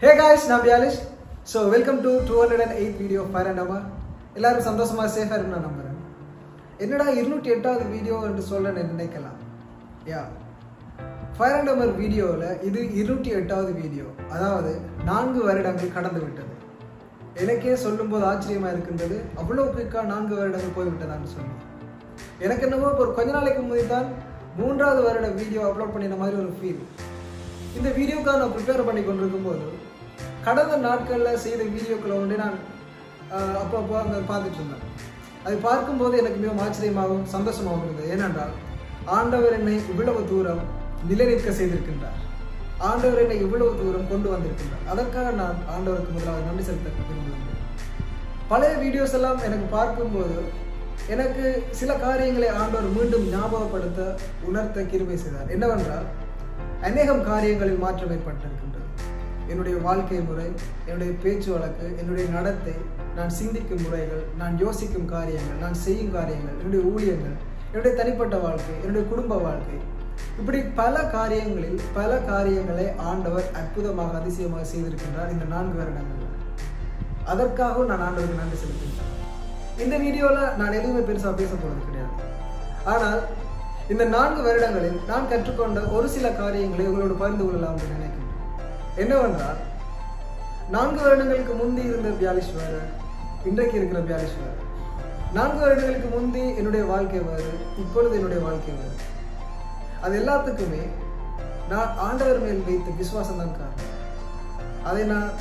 Hey guys, நான் பியாலிஷ். So welcome to 208 video of Fire and Dama. எல்லாரும் சந்தோஷமா சேஃபா இருக்கணும் நான் நம்புறேன். என்னடா 208வது வீடியோ என்று சொல்ல நினைக்கலாம். யா. Fire and Dama வீடியோல இது 208வது வீடியோ. அதாவது 4 வருடங்கள் கடந்து விட்டது. எனக்கே சொல்லும்போது ஆச்சரியமா இருக்கின்றது. அவ்வளவு குயிக்கா 4 வருடங்கள் போய் விட்டதான்னு சொல்லி. எனக்கு என்னமோ ஒரு கொஞ்ச நாளைக்கு முன்னாடி தான் 3வது வருட வீடியோ அப்லோட் பண்ணின மாதிரி ஒரு ஃபீல். இந்த வீடியோக்காக நான் ப்ரிப்பேர் பண்ணி கொண்டிருக்கும் போது கடந்த நாட்களில் செய்த வீடியோக்களை வந்து நான் அப்பப்போ அங்கே பார்த்துட்டு இருந்தேன். அது பார்க்கும்போது எனக்கு மிகவும் ஆச்சரியமாகவும் சந்தோஷமாகவும் இருந்தது. ஏனென்றால் ஆண்டவர் என்னை இவ்வளவு தூரம் நிலைநிற்க செய்திருக்கின்றார். ஆண்டவர் என்னை இவ்வளவு தூரம் கொண்டு வந்திருக்கின்றார். அதற்காக நான் ஆண்டவருக்கு முதலாவது நன்றி செலுத்த விரும்புகிறேன். பழைய வீடியோஸ் எல்லாம் எனக்கு பார்க்கும்போது எனக்கு சில காரியங்களை ஆண்டவர் மீண்டும் ஞாபகப்படுத்த உணர்த்த கிருபை செய்தார். என்னவென்றால் அநேகம் காரியங்களில் மாற்றம் ஏற்பட்டிருக்கின்றது. என்னுடைய வாழ்க்கை முறை, என்னுடைய பேச்சு வழக்கு, என்னுடைய நடத்தை, நான் சிந்திக்கும் முறைகள், நான் யோசிக்கும் காரியங்கள், நான் செய்யும் காரியங்கள், என்னுடைய ஊழியங்கள், என்னுடைய தனிப்பட்ட வாழ்க்கை, என்னுடைய குடும்ப வாழ்க்கை, இப்படி பல காரியங்களை ஆண்டவர் அற்புதமாக அதிசயமாக செய்திருக்கின்றார் இந்த 4 வருடங்கள். அதற்காகவும் நான் ஆண்டவருக்கு நன்றி செலுத்துகின்றேன். இந்த வீடியோவில் நான் எதுவுமே பெருசாக பேச போவது கிடையாது. ஆனால் இந்த 4 வருடங்களில் நான் கற்றுக்கொண்ட ஒரு சில காரியங்களை உங்களோடு பகிர்ந்து கொள்ளலாம் என்று நினைக்கிறேன். என்னவென்றால் 4 வருடங்களுக்கு முந்தி இருந்த பியாலிஷ் வேறு, இன்றைக்கு இருக்கிற பியாலிஷ் வேறு. 4 வருடங்களுக்கு முந்தி என்னுடைய வாழ்க்கை வேறு, இப்பொழுது என்னுடைய வாழ்க்கை வேறு. அது எல்லாத்துக்குமே நான் ஆண்டவர் மேல் வைத்த விசுவாசம் தான் காரணம். அதை நான்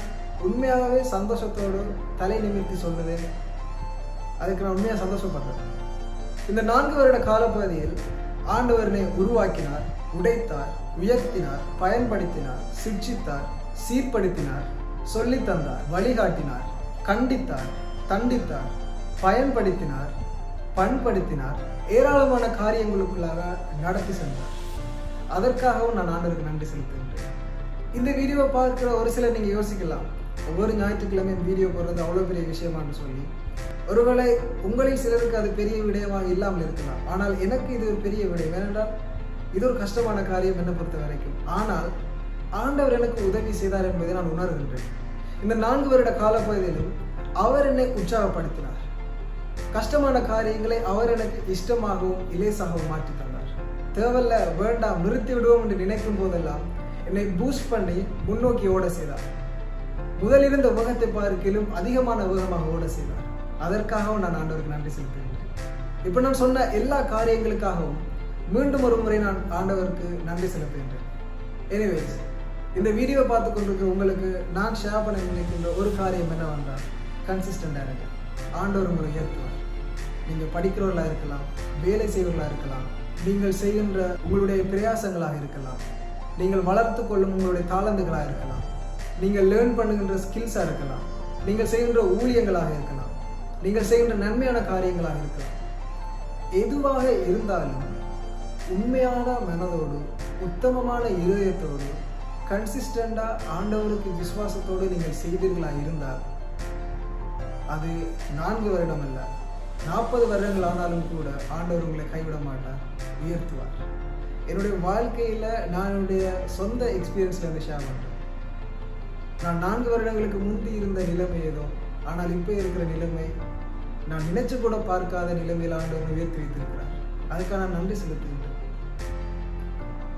உண்மையாகவே சந்தோஷத்தோடு தலை நிமிர்த்தி சொல்லுவேன். அதுக்கு நான் உண்மையாக சந்தோஷப்படுறேன். இந்த 4 வருட காலப்பகுதியில் ஆண்டவரனை உருவாக்கினார், உடைத்தார், உயர்த்தினார், பயன்படுத்தினார், சிக்ஷித்தார், சீர்படுத்தினார், சொல்லித்தந்தார், வழிகாட்டினார், கண்டித்தார், தண்டித்தார், பயன்படுத்தினார், பண்படுத்தினார், ஏராளமான காரியங்களுக்குள்ளாக நடத்தி சென்றார். அதற்காகவும் நான் ஆண்டவருக்கு நன்றி செலுத்துகின்றேன். இந்த வீடியோவை பார்க்கிற ஒரு சிலர் நீங்கள் யோசிக்கலாம், ஒவ்வொரு ஞாயிற்றுக்கிழமையும் வீடியோ போடுறது அவ்வளோ பெரிய விஷயமானு சொல்லி. ஒருவேளை உங்களில் சிலருக்கு அது பெரிய விடயமாக இல்லாமல் இருக்கலாம். ஆனால் எனக்கு இது ஒரு பெரிய விடயம். ஏனென்றால் இது ஒரு கஷ்டமான காரியம் என்னை பொறுத்த வரைக்கும். ஆனால் ஆண்டவர் எனக்கு உதவி செய்தார் என்பதை நான் உணர்கின்றேன். இந்த 4 வருட காலப்பகுதியிலும் அவர் என்னை உற்சாகப்படுத்தினார். கஷ்டமான காரியங்களை அவர் எனக்கு இஷ்டமாகவும் இலேசாகவும் மாற்றி தந்தார். தேவையில்ல, வேண்டாம், நிறுத்தி விடுவோம் என்று நினைக்கும் போதெல்லாம் என்னை பூஸ்ட் பண்ணி முன்னோக்கி ஓட செய்தார். முதலிருந்த வேகத்தை பார்க்கிலும் அதிகமான வேகமாக ஓட செய்தார். அதற்காகவும் நான் ஆண்டவருக்கு நன்றி செலுத்துகிறேன். இப்போ நான் சொன்ன எல்லா காரியங்களுக்காகவும் மீண்டும் ஒரு முறை நான் ஆண்டவருக்கு நன்றி செலுத்துகின்றேன். எனிவேஸ், இந்த வீடியோ பார்த்து கொண்டிருக்க உங்களுக்கு நான் ஷேர் பண்ண நினைக்கின்ற ஒரு காரியம் என்னவென்றால், கன்சிஸ்டண்டாக இருங்க. ஆண்டவர் உங்களை உயர்த்துவார். நீங்கள் படிக்கிறவர்களாக இருக்கலாம், வேலை செய்வர்களாக இருக்கலாம், நீங்கள் செய்கின்ற உங்களுடைய பிரயாசங்களாக இருக்கலாம், நீங்கள் வளர்த்து கொள்ளும் உங்களுடைய தாளந்துகளாக இருக்கலாம், நீங்கள் லேர்ன் பண்ணுகின்ற ஸ்கில்ஸாக இருக்கலாம், நீங்கள் செய்கின்ற ஊழியங்களாக இருக்கலாம், நீங்கள் செய்கின்ற நன்மையான காரியங்களாக இருக்கலாம். எதுவாக இருந்தாலும் உண்மையான மனதோடு, உத்தமமான இதயத்தோடு, கன்சிஸ்டண்டாக ஆண்டவருக்கு விசுவாசத்தோடு நீங்கள் செய்தீர்களாக இருந்தால் அது 4 வருடம் அல்ல, 40 வருடங்கள் ஆனாலும் கூட ஆண்டவர் உங்களை கைவிட மாட்டார், உயர்த்துவார். என்னுடைய வாழ்க்கையில் நான் என்னுடைய சொந்த எக்ஸ்பீரியன்ஸில் வந்து ஷேர் பண்ணுறேன். நான் 4 வருடங்களுக்கு முந்தி இருந்த நிலைமை ஏதோ, ஆனால் இப்போ இருக்கிற நிலைமை நான் நினைச்சு கூட பார்க்காத நிலைமையில் ஆண்டவர் உயர்த்தி வைத்திருக்கிறார். அதுக்காக நான் நன்றி செலுத்துகின்றேன்.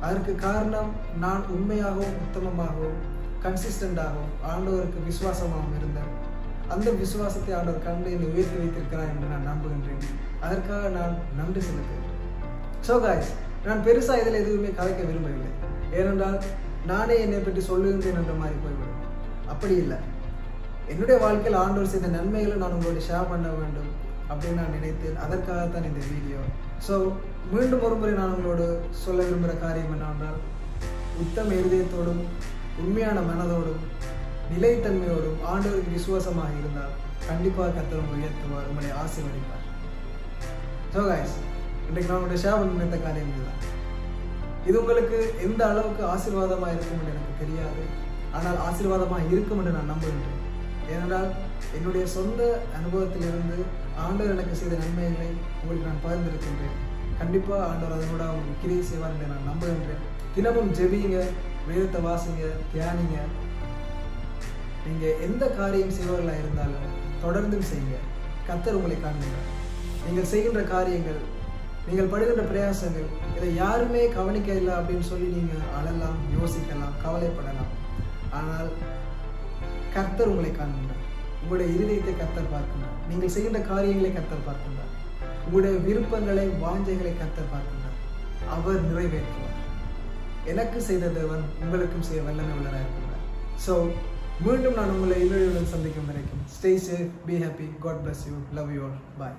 அதற்கு காரணம் நான் உண்மையாகவும் உத்தமமாகவும் கன்சிஸ்டண்டாகவும் ஆண்டவருக்கு விசுவாசமாகவும் இருந்தேன். அந்த விசுவாசத்தை ஆண்டவர் கண்டு என்னை உயர்த்தி வைத்திருக்கிறார் என்று நான் நம்புகின்றேன். அதற்காக நான் நன்றி செலுத்துகின்றேன். ஸோ காய்ஸ், நான் பெருசாக இதில் எதுவுமே கலைக்க விரும்பவில்லை. ஏனென்றால் நானே என்னை பற்றி சொல்லுகின்றேன் என்ற மாதிரி போய்விடும். அப்படி இல்லை. என்னுடைய வாழ்க்கையில் ஆண்டவர் செய்த நன்மைகளை நான் உங்களோட ஷேர் பண்ண வேண்டும் அப்படின்னு நான் நினைத்தேன். அதற்காகத்தான் இந்த வீடியோ. ஸோ மீண்டும் ஒரு முறை நான் உங்களோடு சொல்ல விரும்புகிற காரியம் என்னவென்றால், உத்தம இருதயத்தோடும் உண்மையான மனதோடும் நிலைத்தன்மையோடும் ஆண்டவருக்கு விசுவாசமாக இருந்தால் கண்டிப்பாக கர்த்தர் உயர்த்துவார், உங்களை ஆசீர்வதிப்பார். ஸோ காய்ஸ், இன்றைக்கு நான் உங்களுடைய ஷேர் பண்ண நினைத்த காரியம் இதுதான். இது உங்களுக்கு எந்த அளவுக்கு ஆசீர்வாதமாக இருக்கும் என்று எனக்கு தெரியாது. ஆனால் ஆசீர்வாதமாக இருக்கும் என்று நான் நம்புகின்றேன். ஏனென்றால் என்னுடைய சொந்த அனுபவத்திலிருந்து ஆண்டவர் எனக்கு செய்த நன்மைகளை உங்களுக்கு நான் பகிர்ந்திருக்கின்றேன். கண்டிப்பாக ஆண்டவர் அதனோட உங்களுக்கு கிரியை செய்வார் என்று நான் நம்புகின்றேன். தினமும் ஜெபிங்க, வேதத்தை வாசிங்க, தியானிங்க. நீங்கள் எந்த காரியம் செய்வர்களாக இருந்தாலும் தொடர்ந்து செய்யுங்க. கர்த்தர் உங்களை காண்கிறார். நீங்கள் செய்கின்ற காரியங்கள், நீங்கள் படுகின்ற பிரயாசங்கள், இதை யாருமே கவனிக்க இல்லை அப்படின்னு சொல்லி நீங்கள் அழலாம், யோசிக்கலாம், கவலைப்படலாம். ஆனால் கர்த்தர் உங்களை காண்கின்றார். உங்களுடைய இருதயத்தை கர்த்தர் பார்க்கின்றார். நீங்கள் செய்கின்ற காரியங்களை கர்த்தர் பார்க்கின்றார். உங்களுடைய விருப்பங்களை, வாஞ்சைகளை கர்த்தர் பார்க்கின்றார். அவர் நிறைவேற்றுவார். எனக்கு செய்த தேவன் உங்களுக்கும் செய்ய வல்லமை உள்ளவராக இருக்கிறார். ஸோ மீண்டும் நான் உங்களை இன்னொரு சந்திக்கும் வரைக்கும் stay safe, be happy, God bless you, love you all, bye.